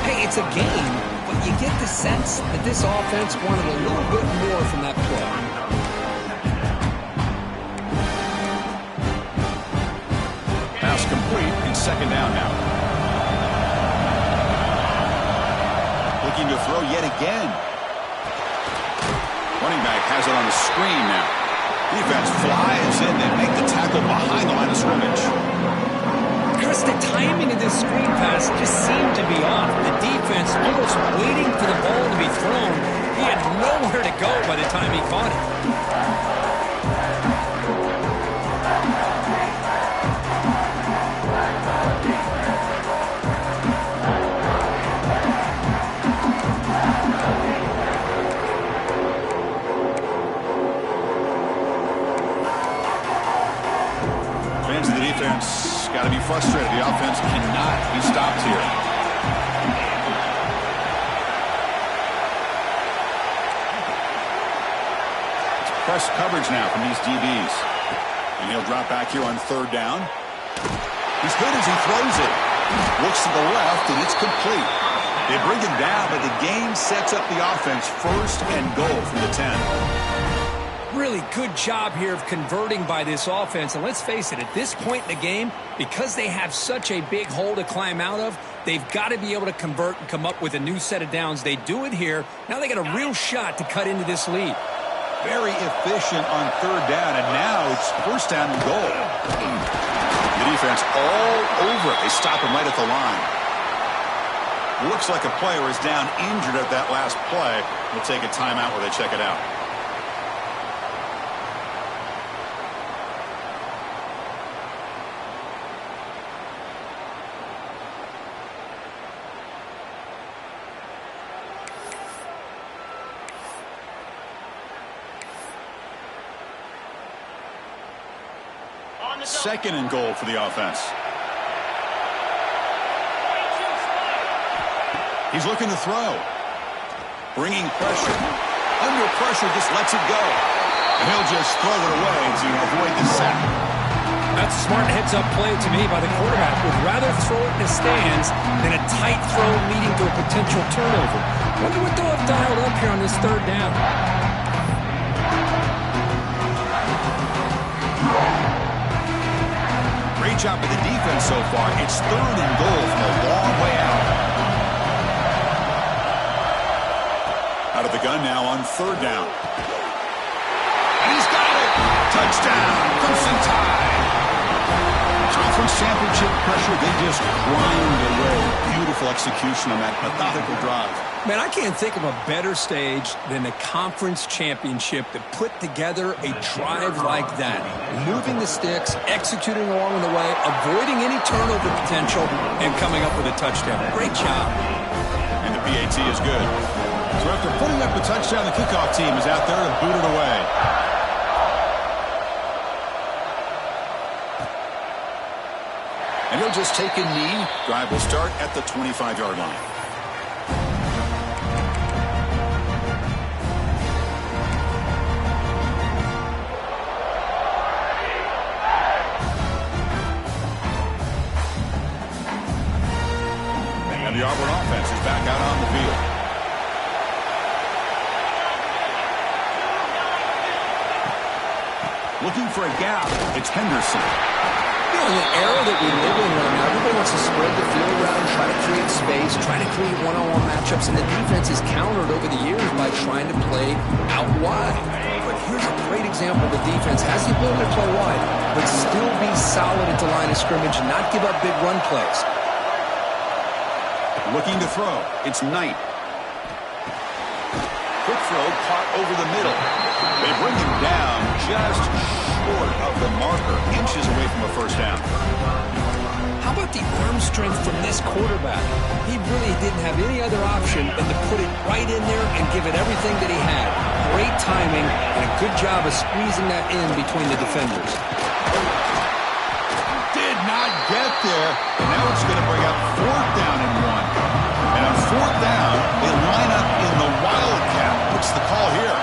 Hey, it's a gain, but you get the sense that this offense wanted a little bit more from that play. Pass complete and second down now. Looking to throw yet again. Running back has it on the screen now. Defense flies in. They make the tackle behind the line of scrimmage. Chris, the timing of this screen pass just seemed to be off. The defense almost waiting for the ball to be thrown. He had nowhere to go by the time he caught it. Got to be frustrated. The offense cannot be stopped here. It's press coverage now from these DBs. And he'll drop back here on third down. He's good as he throws it. Looks to the left, and it's complete. They bring him down, but the game sets up the offense first and goal from the 10. Really good job here of converting by this offense. And let's face it, at this point in the game, because they have such a big hole to climb out of, they've got to be able to convert and come up with a new set of downs. They do it here. Now they got a real shot to cut into this lead. Very efficient on third down, and now it's first down and goal. The defense all over it. They stop him right at the line. Looks like a player is down injured at that last play. We'll take a timeout where they check it out. Second and goal for the offense. He's looking to throw. Bringing pressure. Under pressure, just lets it go. And he'll just throw it away to avoid the sack. That's a smart heads-up play to me by the quarterback. Would rather throw it in the stands than a tight throw leading to a potential turnover. Wonder what they'll have dialed up here on this third down. Great job by the defense so far. It's third and goal from a long way out. Out of the gun now on third down. And he's got it. Touchdown. Crimson Tide. Conference championship pressure. They just grind away. Beautiful execution on that methodical drive. Man, I can't think of a better stage than the conference championship to put together a drive like that. Moving the sticks, executing along the way, avoiding any turnover potential, and coming up with a touchdown. Great job. And the PAT is good. So after putting up the touchdown, the kickoff team is out there to boot it away. And he'll just take a knee. Drive will start at the 25-yard line. And the Auburn offense is back out on the field. Looking for a gap. It's Henderson. You know, in the era that we live in right now, everybody wants to spread the field around, try to create space, try to create one-on-one matchups, and the defense is countered over the years by trying to play out wide. But here's a great example. The defense has the ability to play wide, but still be solid at the line of scrimmage and not give up big run plays. Looking to throw. It's Knight. Quick throw caught over the middle. They bring him down just short of the marker, inches away from a first down. How about the arm strength from this quarterback? He really didn't have any other option than to put it right in there and give it everything that he had. Great timing and a good job of squeezing that in between the defenders. Did not get there. And now it's going to bring up 4th down and 1. And on 4th down, they line up in the Wildcat. What's the call here?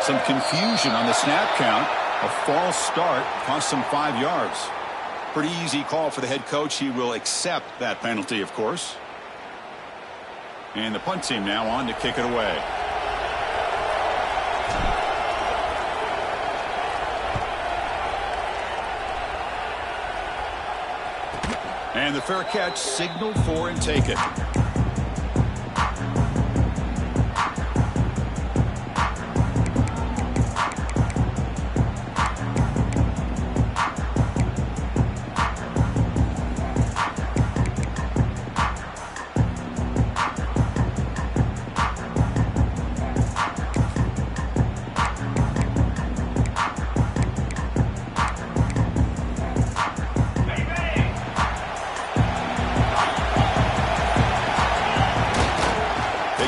Some confusion on the snap count. A false start cost some 5 yards. Pretty easy call for the head coach. He will accept that penalty, of course. And the punt team now on to kick it away. And the fair catch signaled for and taken.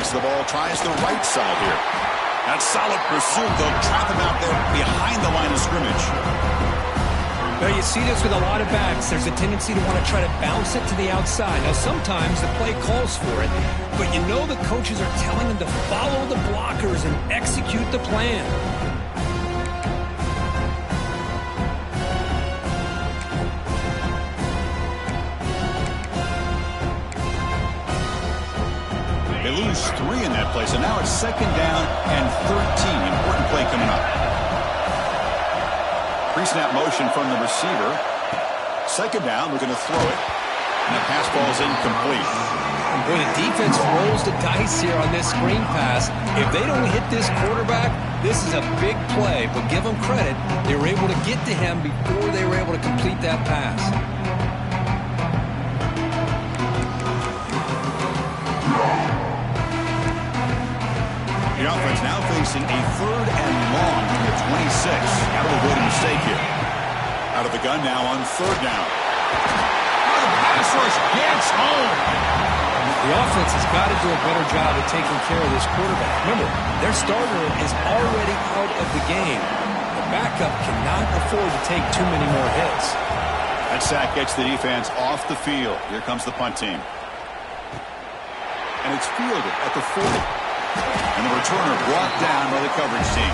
The ball, tries the right side here. That's solid pursuit. They'll trap him out there behind the line of scrimmage. Well, you see this with a lot of backs. There's a tendency to want to try to bounce it to the outside. Now, sometimes the play calls for it, but you know the coaches are telling them to follow the blockers and execute the plan. They lose 3 in that play, so now it's 2nd down and 13. Important play coming up. Pre-snap motion from the receiver. 2nd down, we're going to throw it. And the pass ball is incomplete. And boy, the defense rolls the dice here on this screen pass. If they don't hit this quarterback, this is a big play. But give them credit, they were able to get to him before they were able to complete that pass. The offense now facing a 3rd and long from the 26. Got to avoid a mistake here. Out of the gun now on 3rd down. Oh, the pass rush gets home. The offense has got to do a better job of taking care of this quarterback. Remember, their starter is already out of the game. The backup cannot afford to take too many more hits. That sack gets the defense off the field. Here comes the punt team. And it's fielded at the 40. And the returner brought down by the coverage team.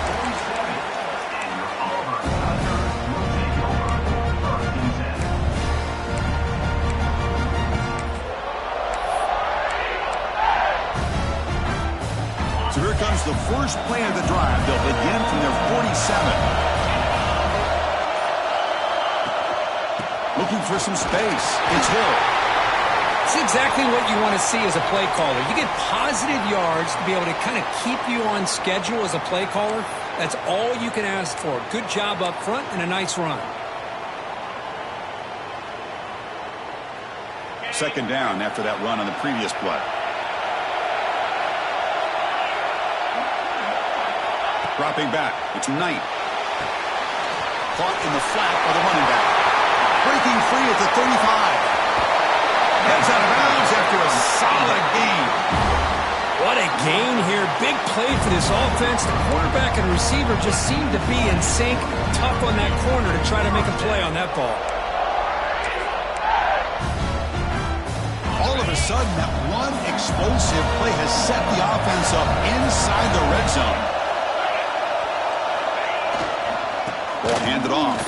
So here comes the first play of the drive. They'll begin from their 47. Looking for some space. It's Hill. It's exactly what you want to see as a play caller. You get positive yards to be able to kind of keep you on schedule as a play caller. That's all you can ask for. Good job up front and a nice run. 2nd down after that run on the previous play. Dropping back. It's Knight. Caught in the flat by the running back. Breaking free at the 35. Heads out of bounds after a solid gain. What a gain here. Big play for this offense. The quarterback and receiver just seem to be in sync. Tough on that corner to try to make a play on that ball. All sudden, that one explosive play has set the offense up inside the red zone. Ball handed off.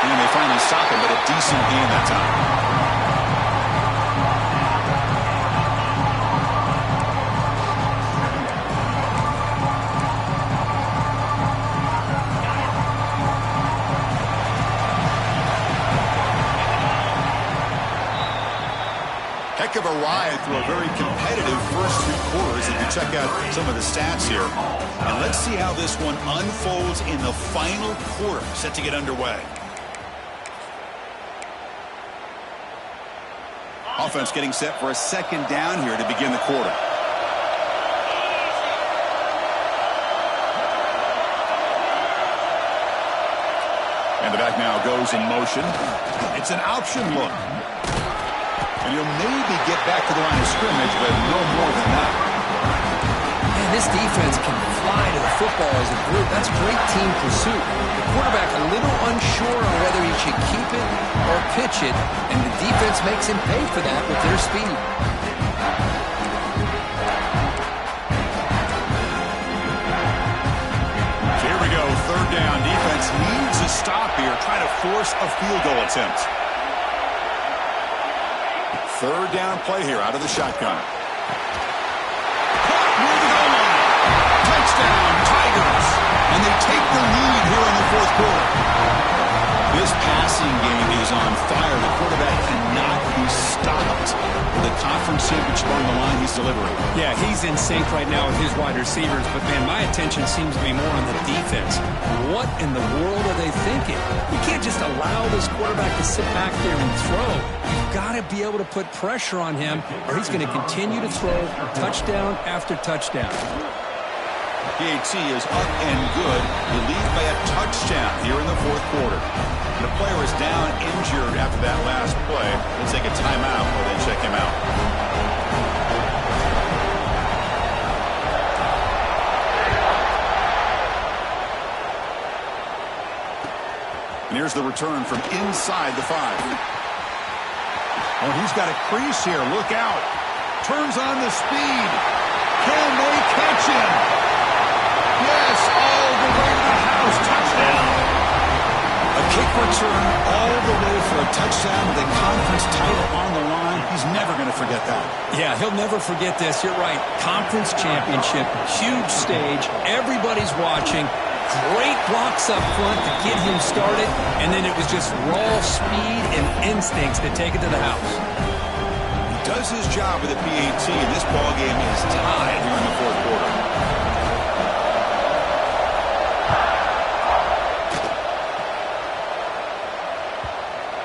And they finally stop him, but a decent gain that time. Heck of a ride through a very competitive first 3 quarters as we check out some of the stats here. And let's see how this one unfolds in the final quarter, set to get underway. Offense getting set for a second down here to begin the quarter. And the back now goes in motion. It's an option look. And he'll maybe get back to the line of scrimmage, but no more than that. Man, this defense can fly to the football as a group. That's great team pursuit. The quarterback a little unsure on whether he should keep it or pitch it, and the defense makes him pay for that with their speed. Here we go, third down. Defense needs a stop here, trying to force a field goal attempt. Third down play here out of the shotgun. Caught near the goal line. Touchdown, Tigers. And they take the lead here in the fourth quarter. This passing game is on fire. The quarterback cannot be stopped. With the conference championship on the line, he's delivering. Yeah, he's in sync right now with his wide receivers. But, man, my attention seems to be more on the defense. What in the world are they thinking? You can't just allow this quarterback to sit back there and throw. You've got to be able to put pressure on him, or he's going to continue to throw touchdown after touchdown. TTT is up and good. They lead by a touchdown here in the fourth quarter. The player is down injured after that last play. They'll take a timeout while they check him out. And here's the return from inside the 5. Oh, he's got a crease here. Look out. Turns on the speed. Can they catch him? Yes, all the way to the house. Touchdown. A kick return all the way for a touchdown with a conference title on the line. He's never going to forget that. Yeah, he'll never forget this. You're right. Conference championship, huge stage. Everybody's watching. Great blocks up front to get him started, and then it was just raw speed and instincts to take it to the house. He does his job with the PAT, and this ballgame is tied here in the fourth quarter.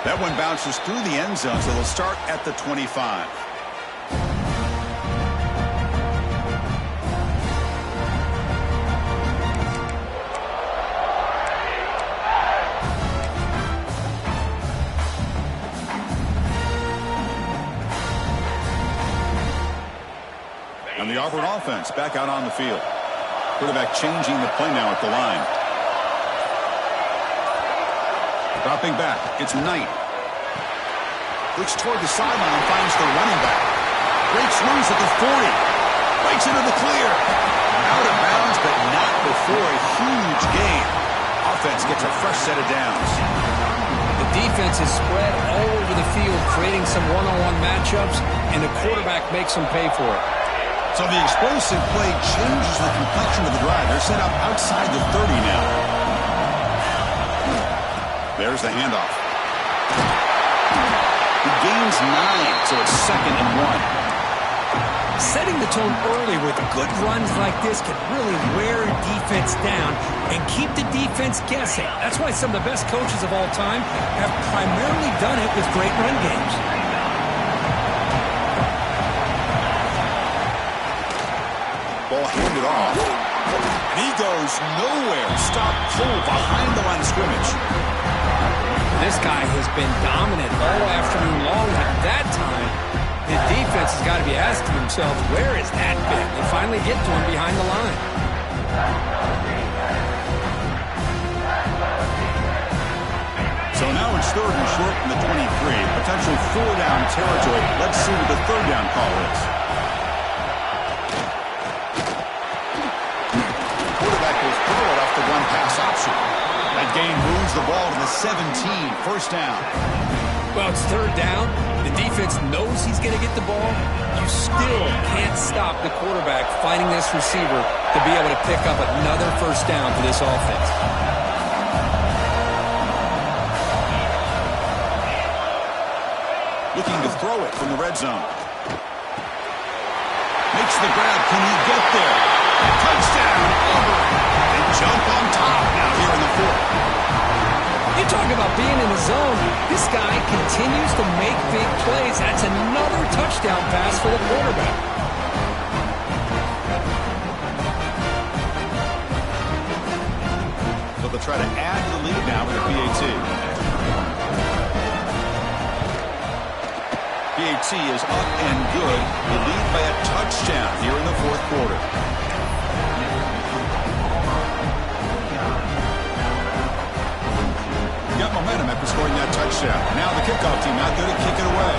That one bounces through the end zone, so they'll start at the 25. And the Auburn offense back out on the field. Quarterback changing the play now at the line. Dropping back, it's Knight. Looks toward the sideline, finds the running back. Breaks loose at the 40. Breaks into the clear. Out of bounds, but not before a huge gain. Offense gets a fresh set of downs. The defense is spread all over the field, creating some one-on-one matchups, and the quarterback makes them pay for it. So the explosive play changes the complexion of the drive. They're set up outside the 30 now. There's the handoff. He gains 9, so it's 2nd and 1. Setting the tone early with good runs like this can really wear a defense down and keep the defense guessing. That's why some of the best coaches of all time have primarily done it with great run games. Ball handed off. And he goes nowhere. Stop cold behind the line of scrimmage. This guy has been dominant all afternoon long. At that time, the defense has got to be asking themselves, where has that been? They finally get to him behind the line. So now it's 3rd and short from the 23. Potential 4-down territory. Let's see see what the third down call is. Quarterback will throw it off the one-pass option. That gain moves the ball to the 17, first down. Well, it's third down. The defense knows he's going to get the ball. You still can't stop the quarterback finding this receiver to be able to pick up another first down for this offense. Looking to throw it from the red zone. Makes the grab. Can he get there? Touchdown, Auburn. They jump on top now here in the fourth. You talk about being in the zone. This guy continues to make big plays. That's another touchdown pass for the quarterback. So they'll try to add to the lead now with the PAT. PAT is up and good. They lead by a touchdown here in the fourth quarter. Got momentum after scoring that touchdown. Now the kickoff team out there to kick it away.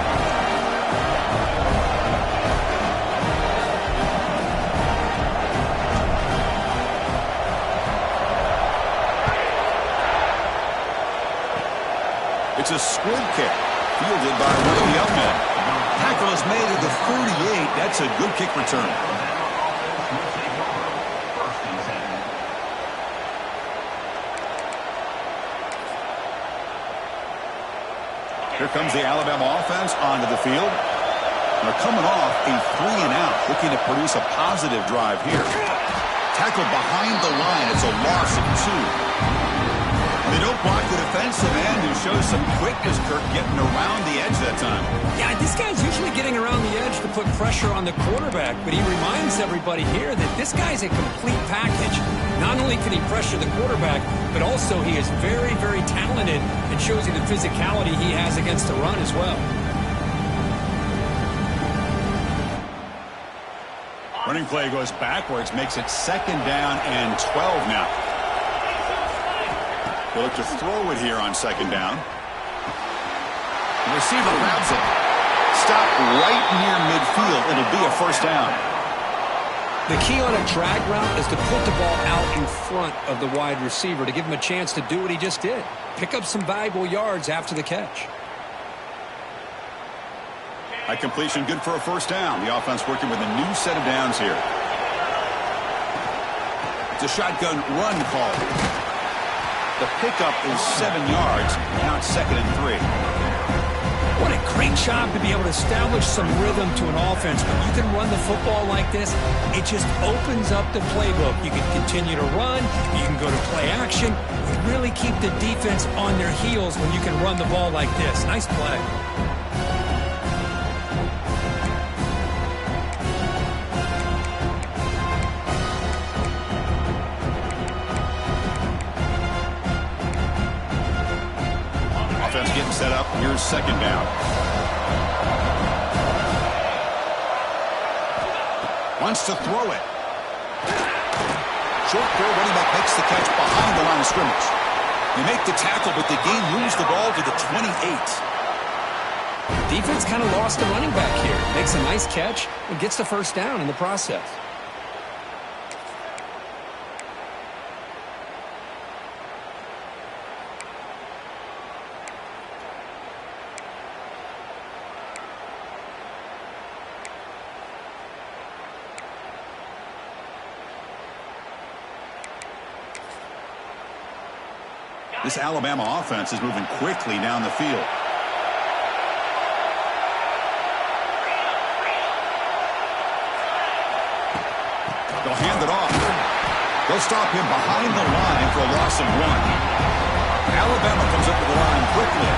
It's a squib kick, fielded by one of the young men. Tackle is made at the 38. That's a good kick return. Here comes the Alabama offense onto the field. They're coming off a 3-and-out, looking to produce a positive drive here. Tackled behind the line. It's a loss of 2. They don't block the defensive end, who shows some quickness, Kirk, getting around the edge that time. Yeah, this guy's usually getting around the edge to put pressure on the quarterback, but he reminds everybody here that this guy's a complete package. Not only can he pressure the quarterback, but also he is very, very talented and shows you the physicality he has against the run as well. Running play goes backwards, makes it 2nd down and 12 now. They'll look to throw it here on 2nd down. The receiver grabs it. Stop right near midfield. It'll be a first down. The key on a drag route is to put the ball out in front of the wide receiver to give him a chance to do what he just did. Pick up some valuable yards after the catch. High completion, good for a first down. The offense working with a new set of downs here. It's a shotgun run call. The pickup is 7 yards. Now it's 2nd and 3. What a great job to be able to establish some rhythm to an offense. When you can run the football like this, it just opens up the playbook. You can continue to run. You can go to play action. You really keep the defense on their heels when you can run the ball like this. Nice play. Getting set up. Here's 2nd down. Wants to throw it. Short throw. Running back makes the catch behind the line of scrimmage. They make the tackle, but the game moves the ball to the 28. Defense kind of lost the running back here. Makes a nice catch and gets the first down in the process. This Alabama offense is moving quickly down the field. They'll hand it off. They'll stop him behind the line for a loss of 1. Alabama comes up to the line quickly.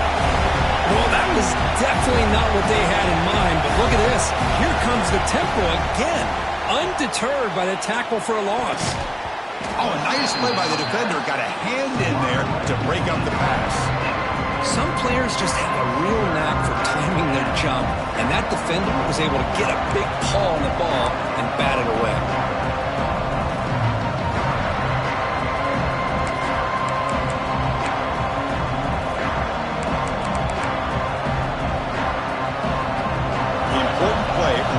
Well, that was definitely not what they had in mind, but look at this. Here comes the tempo again, undeterred by the tackle for a loss. Oh, a nice play by the defender. Got a hand in there to break up the pass. Some players just have a real knack for timing their jump, and that defender was able to get a big paw on the ball and bat it away. The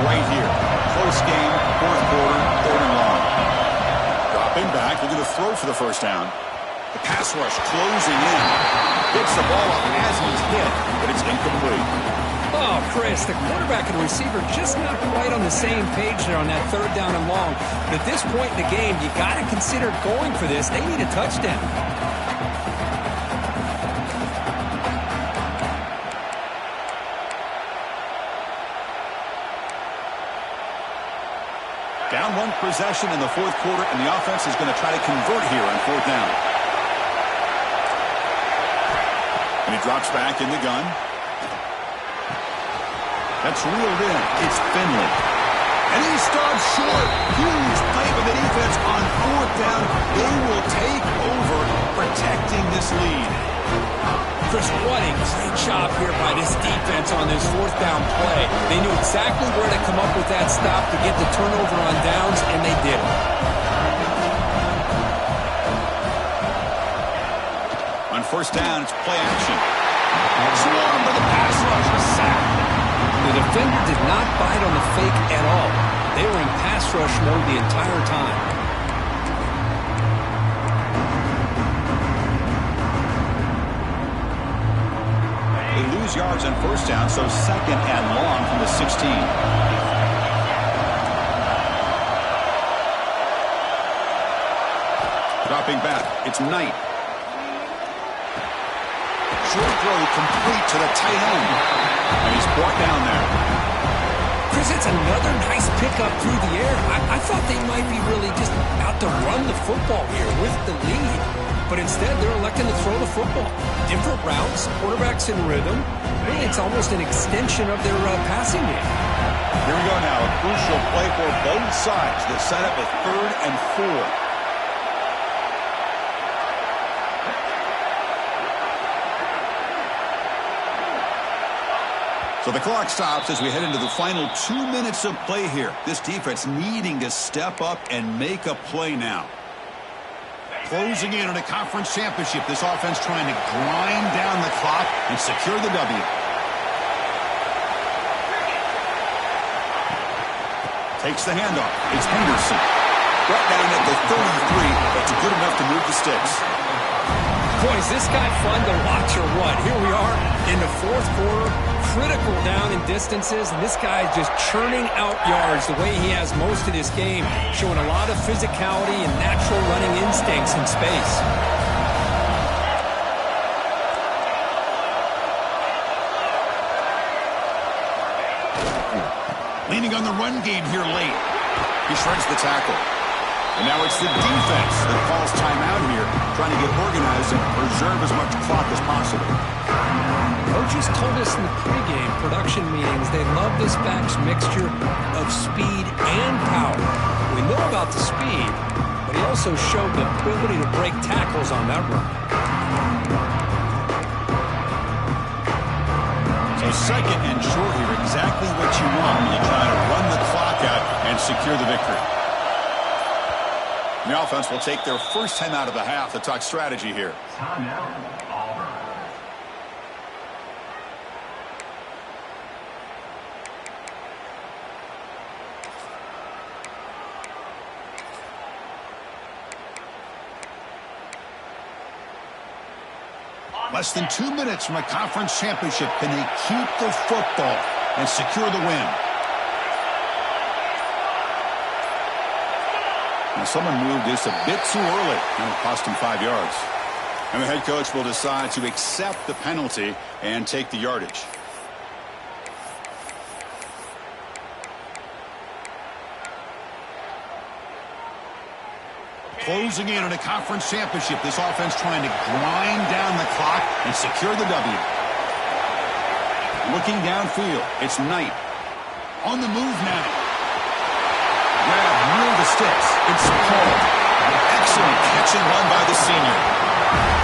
right here. Close game, fourth quarter, third and long. Dropping back, looking to throw for the first down. The pass rush closing in. Gets the ball up as he's hit, but it's incomplete. Oh, Chris, the quarterback and the receiver just not quite on the same page there on that third down and long. But at this point in the game, you got to consider going for this. They need a touchdown. Down one possession in the fourth quarter, and the offense is going to try to convert here on fourth down. And he drops back in the gun. That's reeled in. It's Finley. And he stops short. Huge play by the defense on fourth down. They will take over protecting this lead. Chris, what a great job here by this defense on this fourth down play. They knew exactly where to come up with that stop to get the turnover on downs, and they did it. On first down, it's play action. Swarm for the pass rush. A sack. The defender did not bite on the fake at all. They were in pass rush mode the entire time. They lose yards on first down, so second and long from the 16. Dropping back, it's Knight. Short throw complete to the tight end. And he's brought down there. Chris, it's another nice pickup through the air. I thought they might be really just out to run the football here with the lead. But instead, they're electing to throw the football. Different routes, quarterbacks in rhythm. Really, it's almost an extension of their passing game. Here we go now. A crucial play for both sides. The setup at 3rd and 4. So the clock stops as we head into the final 2 minutes of play here. This defense needing to step up and make a play now. Closing in on a conference championship. This offense trying to grind down the clock and secure the W. Takes the handoff. It's Henderson. Brought down at the 33, but good enough to move the sticks. Boy, is this guy fun to watch or what? Here we are in the fourth quarter, critical down in distances, and this guy is just churning out yards the way he has most of this game, showing a lot of physicality and natural running instincts in space. Leaning on the run game here late. He shreds the tackle. And now it's the defense that calls timeout here, trying to get organized and preserve as much clock as possible. Coaches told us in the pregame production meetings they love this back's mixture of speed and power. We know about the speed, but he also showed the ability to break tackles on that run. So second and short here, exactly what you want when you try to run the clock out and secure the victory. The offense will take their first time out of the half to talk strategy here. Timeout, Auburn. Less than 2 minutes from a conference championship. Can they keep the football and secure the win? Now, someone moved this a bit too early, and it cost him 5 yards. And the head coach will decide to accept the penalty and take the yardage. Closing in on a conference championship. This offense trying to grind down the clock and secure the W. Looking downfield, it's Knight. On the move now. Grab near the sticks. It's Paul. Excellent catch and run by the senior.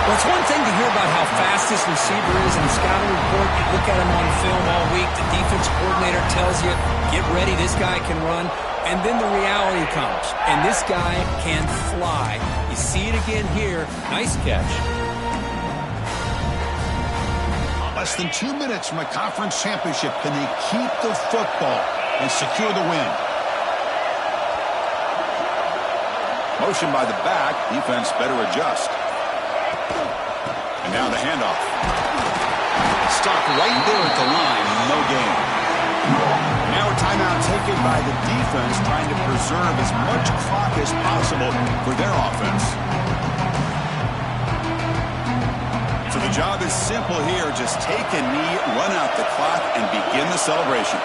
Well, it's one thing to hear about how fast this receiver is in the scouting report. You look at him on film all week. The defense coordinator tells you, get ready, this guy can run. And then the reality comes, and this guy can fly. You see it again here. Nice catch. Less than 2 minutes from a conference championship. Can they keep the football and secure the win. Motion by the back. Defense better adjust. And now the handoff. Stop right there at the line. No gain. Now a timeout taken by the defense, trying to preserve as much clock as possible for their offense. So the job is simple here. Just take a knee, run out the clock, and begin the celebration.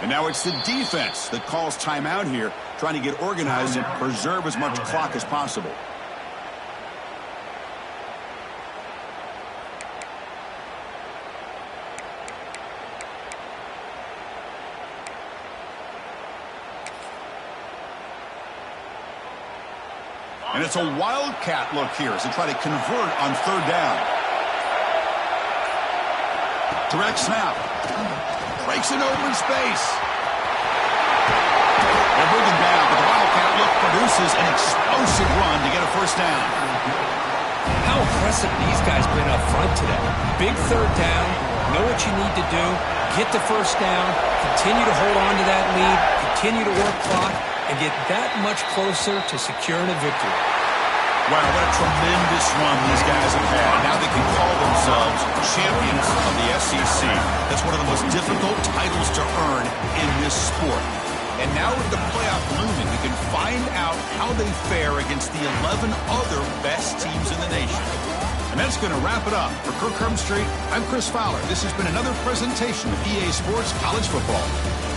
And now it's the defense that calls timeout here, trying to get organized and preserve as much clock as possible. And it's a wildcat look here as they try to convert on third down. Direct snap. Breaks an open space. They're moving down, but the wildcat look produces an explosive run to get a first down. How impressive these guys been up front today. Big third down. Know what you need to do. Get the first down. Continue to hold on to that lead. Continue to work clock. And get that much closer to securing a victory. Wow, what a tremendous run these guys have had. Now they can call themselves champions of the SEC. That's one of the most difficult titles to earn in this sport. And now with the playoff looming, we can find out how they fare against the 11 other best teams in the nation. And that's going to wrap it up. For Kirk Herbstreit, I'm Chris Fowler. This has been another presentation of EA Sports College Football.